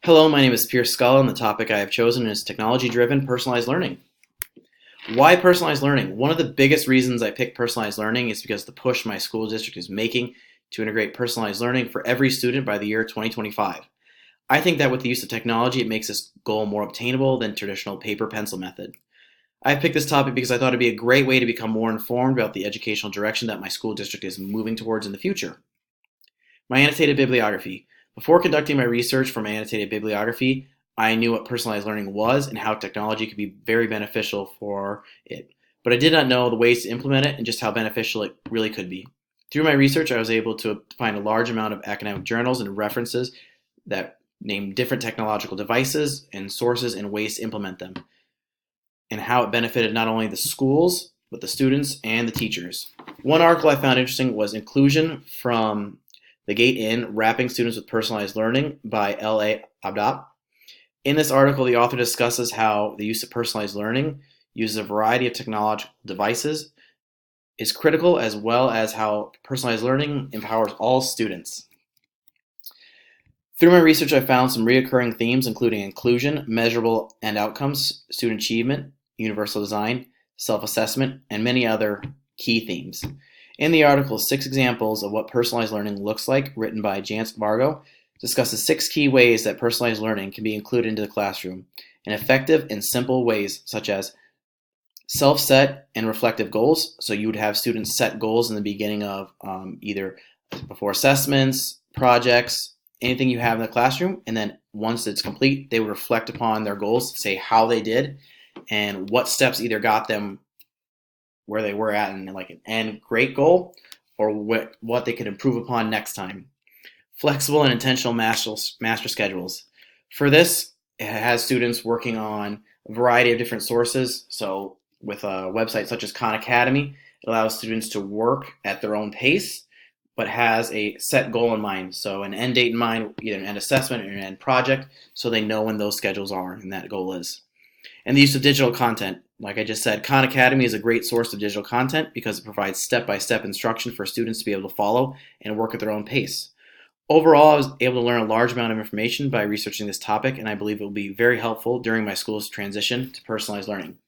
Hello, my name is Pierce Scala, and the topic I have chosen is technology-driven personalized learning. Why personalized learning? One of the biggest reasons I picked personalized learning is because the push my school district is making to integrate personalized learning for every student by the year 2025. I think that with the use of technology, it makes this goal more obtainable than traditional paper-pencil method. I picked this topic because I thought it'd be a great way to become more informed about the educational direction that my school district is moving towards in the future. My annotated bibliography. Before conducting my research for my annotated bibliography, I knew what personalized learning was and how technology could be very beneficial for it. But I did not know the ways to implement it and just how beneficial it really could be. Through my research, I was able to find a large amount of academic journals and references that name different technological devices and sources and ways to implement them, and how it benefited not only the schools, but the students and the teachers. One article I found interesting was Inclusion from the Gate In, Wrapping Students with Personalized Learning by L.A. Abdat. In this article, the author discusses how the use of personalized learning uses a variety of technological devices is critical, as well as how personalized learning empowers all students. Through my research, I found some recurring themes, including inclusion, measurable end outcomes, student achievement, universal design, self-assessment, and many other key themes. In the article, 6 examples of what personalized learning looks like, written by Jansk Vargo, discusses 6 key ways that personalized learning can be included into the classroom in effective and simple ways, such as self-set and reflective goals. So you would have students set goals in the beginning of either before assessments, projects, anything you have in the classroom, and then once it's complete, they would reflect upon their goals, say how they did, and what steps either got them where they were at in like an end great goal, or what they could improve upon next time. Flexible and intentional master schedules. For this, it has students working on a variety of different sources. So with a website such as Khan Academy, it allows students to work at their own pace, but has a set goal in mind. So an end date in mind, either an end assessment or an end project, so they know when those schedules are and that goal is. And the use of digital content. Like I just said, Khan Academy is a great source of digital content because it provides step-by-step instruction for students to be able to follow and work at their own pace. Overall, I was able to learn a large amount of information by researching this topic, and I believe it will be very helpful during my school's transition to personalized learning.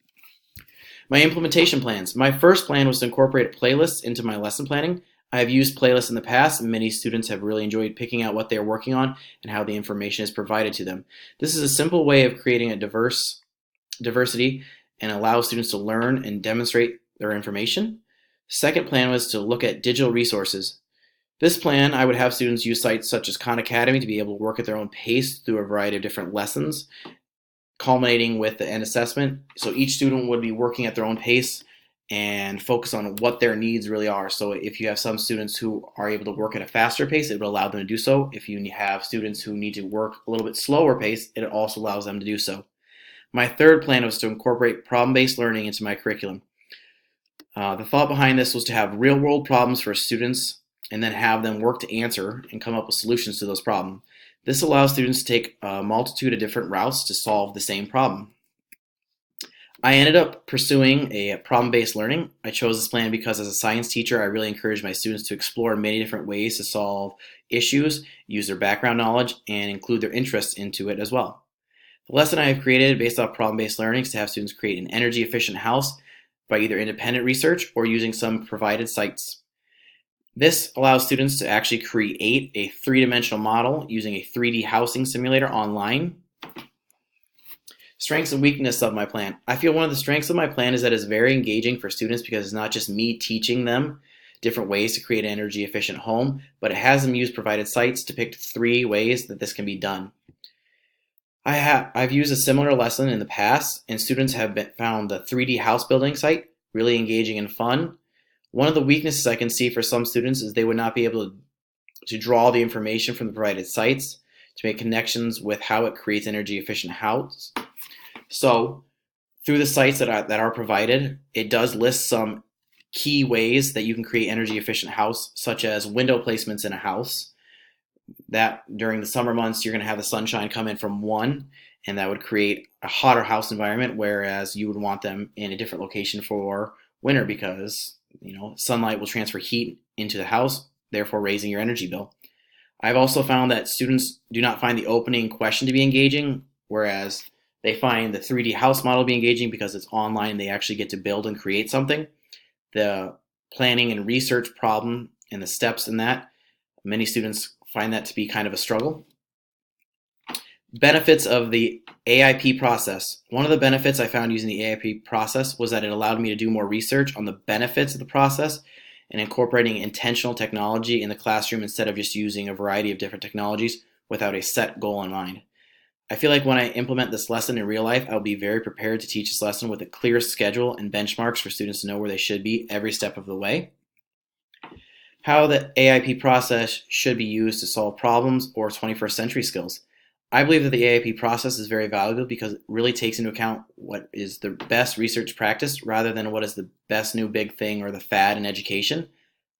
My implementation plans. My first plan was to incorporate playlists into my lesson planning. I have used playlists in the past, and many students have really enjoyed picking out what they are working on and how the information is provided to them. This is a simple way of creating a diversity and allow students to learn and demonstrate their information. Second plan was to look at digital resources. This plan, I would have students use sites such as Khan Academy to be able to work at their own pace through a variety of different lessons, culminating with the end assessment. So each student would be working at their own pace and focus on what their needs really are. So if you have some students who are able to work at a faster pace, it will allow them to do so. If you have students who need to work a little bit slower pace, it also allows them to do so. My third plan was to incorporate problem-based learning into my curriculum. The thought behind this was to have real-world problems for students and then have them work to answer and come up with solutions to those problems. This allows students to take a multitude of different routes to solve the same problem. I ended up pursuing a problem-based learning. I chose this plan because as a science teacher, I really encourage my students to explore many different ways to solve issues, use their background knowledge, and include their interests into it as well. The lesson I have created based off problem-based learning is to have students create an energy-efficient house by either independent research or using some provided sites. This allows students to actually create a three-dimensional model using a 3D housing simulator online. Strengths and weakness of my plan. I feel one of the strengths of my plan is that it's very engaging for students because it's not just me teaching them different ways to create an energy-efficient home, but it has them use provided sites to pick 3 ways that this can be done. I've used a similar lesson in the past, and students have found the 3D house building site really engaging and fun. One of the weaknesses I can see for some students is they would not be able to draw the information from the provided sites to make connections with how it creates energy efficient house. So through the sites that are provided, it does list some key ways that you can create energy efficient house, such as window placements in a house. That during the summer months, you're going to have the sunshine come in from one, and that would create a hotter house environment, whereas you would want them in a different location for winter because sunlight will transfer heat into the house, therefore raising your energy bill. I've also found that students do not find the opening question to be engaging, whereas they find the 3D house model to be engaging because it's online and they actually get to build and create something. The planning and research problem and the steps in that, many students find that to be kind of a struggle. Benefits of the AIP process. One of the benefits I found using the AIP process was that it allowed me to do more research on the benefits of the process and incorporating intentional technology in the classroom instead of just using a variety of different technologies without a set goal in mind. I feel like when I implement this lesson in real life, I'll be very prepared to teach this lesson with a clear schedule and benchmarks for students to know where they should be every step of the way. How the AIP process should be used to solve problems or 21st century skills. I believe that the AIP process is very valuable because it really takes into account what is the best research practice rather than what is the best new big thing or the fad in education.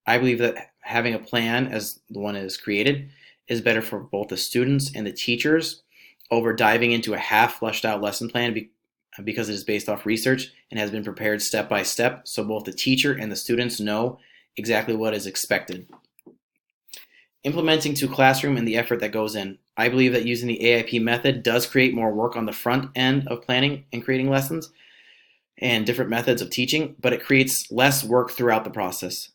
I believe that having a plan, as the one that is created, is better for both the students and the teachers over diving into a half fleshed out lesson plan because it is based off research and has been prepared step by step so both the teacher and the students know exactly what is expected. Implementing to classroom and the effort that goes in. I believe that using the AIP method does create more work on the front end of planning and creating lessons and different methods of teaching, but it creates less work throughout the process.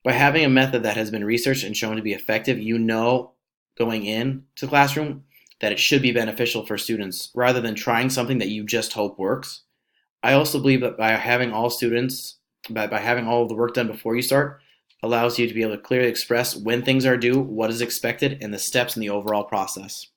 By having a method that has been researched and shown to be effective, you know going in to classroom that it should be beneficial for students rather than trying something that you just hope works. I also believe that by having all of the work done before you start, allows you to be able to clearly express when things are due, what is expected, and the steps in the overall process.